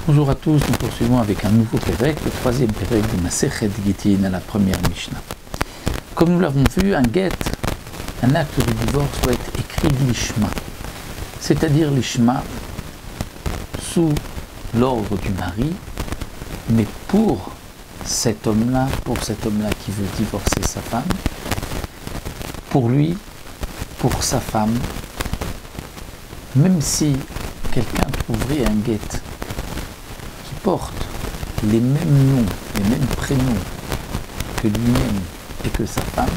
Bonjour à tous, nous poursuivons avec un nouveau Pérec, le troisième Pérec de Masechet Gittin à la première Mishnah. Comme nous l'avons vu, un get, un acte de divorce doit être écrit l'ishma, c'est-à-dire l'ishma sous l'ordre du mari, mais pour cet homme-là qui veut divorcer sa femme, pour lui, pour sa femme, même si quelqu'un trouverait un get qui porte les mêmes noms, les mêmes prénoms que lui-même et que sa femme,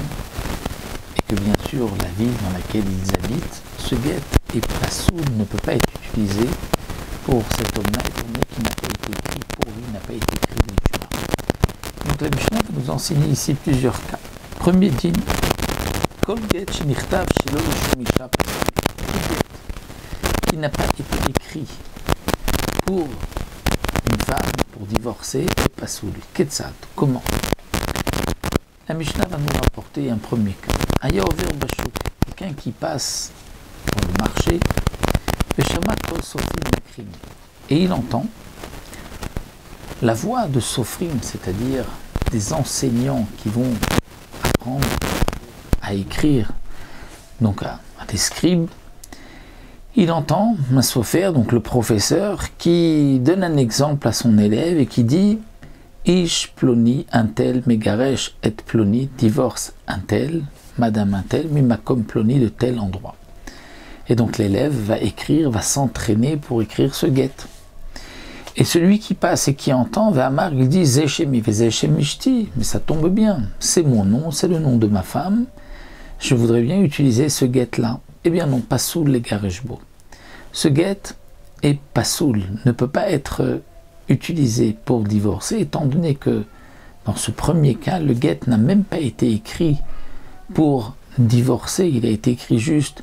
et que bien sûr la ville dans laquelle ils habitent, ce get est pasoul, ne peut pas être utilisé pour cet homme-là, étant donné qu'il n'a pas été écrit pour lui, n'a pas été écrit de l'Ishma. Donc la Mishnah va nous enseigner ici plusieurs cas. Premier din, kol get shenichtav shelo l'shum isha, qui n'a pas été écrit pour une femme, pour divorcer, et pasoul. Ketzad, comment? La Mishnah va nous rapporter un premier cas. Aya over bashuk, quelqu'un qui passe dans le marché, et il entend la voix de Sofrim, c'est-à-dire des enseignants qui vont apprendre à écrire, donc à des scribes. Il entend un sofer, donc le professeur, qui donne un exemple à son élève et qui dit Ish ploni un tel, megaresh et ploni, divorce un tel, madame un tel, mimakom ploni de tel endroit. Et donc l'élève va écrire, va s'entraîner pour écrire ce get. Et celui qui passe et qui entend, va amar, il dit Zeshemi, Zeshemishti, mais ça tombe bien, c'est mon nom, c'est le nom de ma femme, je voudrais bien utiliser ce get-là. Eh bien non, pasoul les garejbo. Ce get est pasoul, ne peut pas être utilisé pour divorcer, étant donné que dans ce premier cas, le get n'a même pas été écrit pour divorcer, il a été écrit juste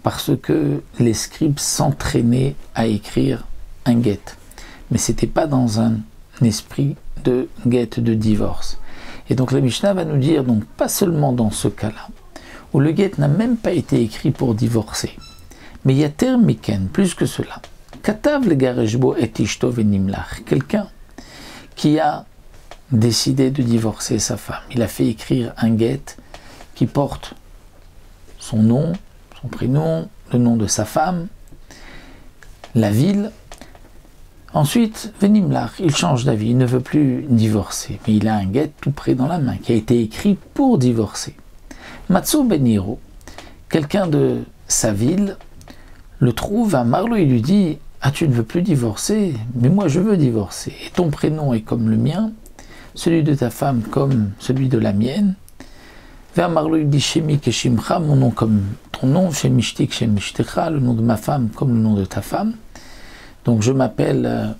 parce que les scribes s'entraînaient à écrire un get. Mais ce n'était pas dans un esprit de get de divorce. Et donc la Mishnah va nous dire, donc pas seulement dans ce cas-là, où le get n'a même pas été écrit pour divorcer, mais il y a termiken, plus que cela. Katav le garejbo et ishto venimlach, quelqu'un qui a décidé de divorcer sa femme. Il a fait écrire un get qui porte son nom, son prénom, le nom de sa femme, la ville. Ensuite, venimlach, il change d'avis, il ne veut plus divorcer, mais il a un get tout près dans la main qui a été écrit pour divorcer. Matsu Beniro, quelqu'un de sa ville, le trouve à Marlo, il lui dit « Ah, tu ne veux plus divorcer, mais moi je veux divorcer. Et ton prénom est comme le mien, celui de ta femme comme celui de la mienne. » Vers Marlo, il dit « Shemi Keshimcha, mon nom comme ton nom, Shemishtik Shemishtekha, le nom de ma femme comme le nom de ta femme. Donc je m'appelle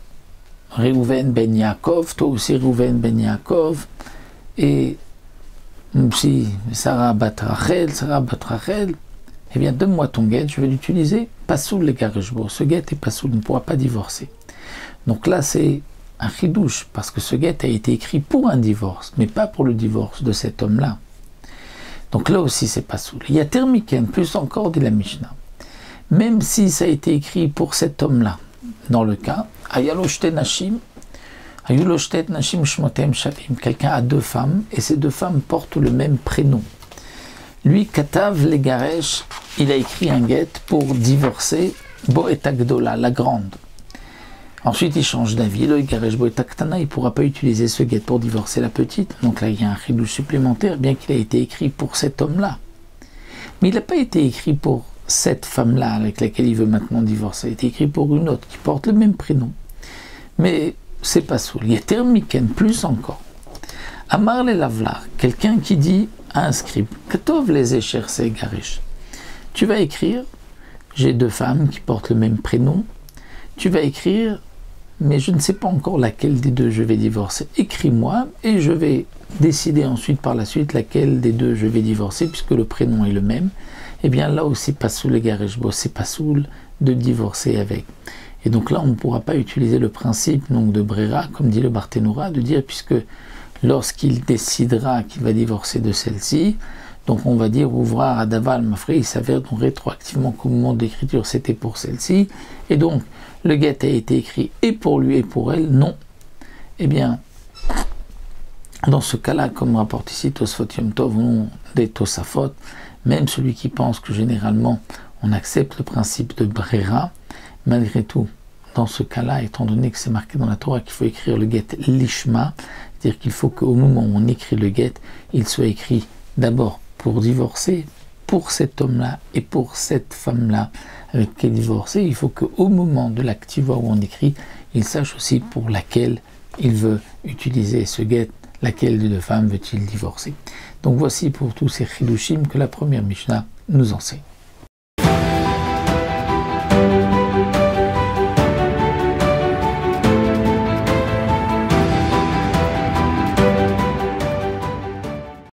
Reuven Ben Yaakov, toi aussi Reuven Ben Yaakov, et si Sarah bat Rachel, eh bien donne-moi ton get, je vais l'utiliser. Pasoul les garejbo, ce get est pasoul, ne pourra pas divorcer. Donc là c'est un chidouche, parce que ce get a été écrit pour un divorce, mais pas pour le divorce de cet homme-là. Donc là aussi c'est pasoul. Il y a termiken, plus encore dit la Mishnah. Même si ça a été écrit pour cet homme-là, dans le cas, ayaloshte nashim, quelqu'un a deux femmes, et ces deux femmes portent le même prénom. Lui, Katav Legaresh, il a écrit un get pour divorcer Boetagdola, la grande. Ensuite, il change d'avis, le Garesh Boetaktana, il ne pourra pas utiliser ce get pour divorcer la petite. Donc là, il y a un chidouche supplémentaire, bien qu'il ait été écrit pour cet homme-là. Mais il n'a pas été écrit pour cette femme-là, avec laquelle il veut maintenant divorcer. Il a été écrit pour une autre, qui porte le même prénom. Mais c'est pas soul. Il y a termiken, plus encore. Amar le lavlar, quelqu'un qui dit à un scribe, Katov les échers c'est garish. Tu vas écrire, j'ai deux femmes qui portent le même prénom. Tu vas écrire, mais je ne sais pas encore laquelle des deux je vais divorcer. Écris-moi et je vais décider ensuite par la suite laquelle des deux je vais divorcer, puisque le prénom est le même. Eh bien là aussi, pas soul les garish, c'est pas soul de divorcer avec. Et donc là, on ne pourra pas utiliser le principe donc, de Brera, comme dit le Barthénoura, de dire, puisque lorsqu'il décidera qu'il va divorcer de celle-ci, Donc on va dire ouvrar à Daval Mafré, il s'avère donc rétroactivement qu'au moment de l'écriture c'était pour celle-ci, et donc le get a été écrit et pour lui et pour elle, non. Eh bien, dans ce cas-là, comme rapporte ici Tosfot Yom Tov au nom des Tosafot, même celui qui pense que généralement on accepte le principe de Brera, malgré tout, dans ce cas-là, étant donné que c'est marqué dans la Torah qu'il faut écrire le get lishma, c'est-à-dire qu'il faut qu'au moment où on écrit le get, il soit écrit d'abord pour divorcer, pour cet homme-là et pour cette femme-là avec qui il divorcer, il faut qu'au moment de l'activa où on écrit, il sache aussi pour laquelle il veut utiliser ce get, laquelle des deux femmes veut-il divorcer. Donc voici pour tous ces chidushim que la première Mishnah nous enseigne.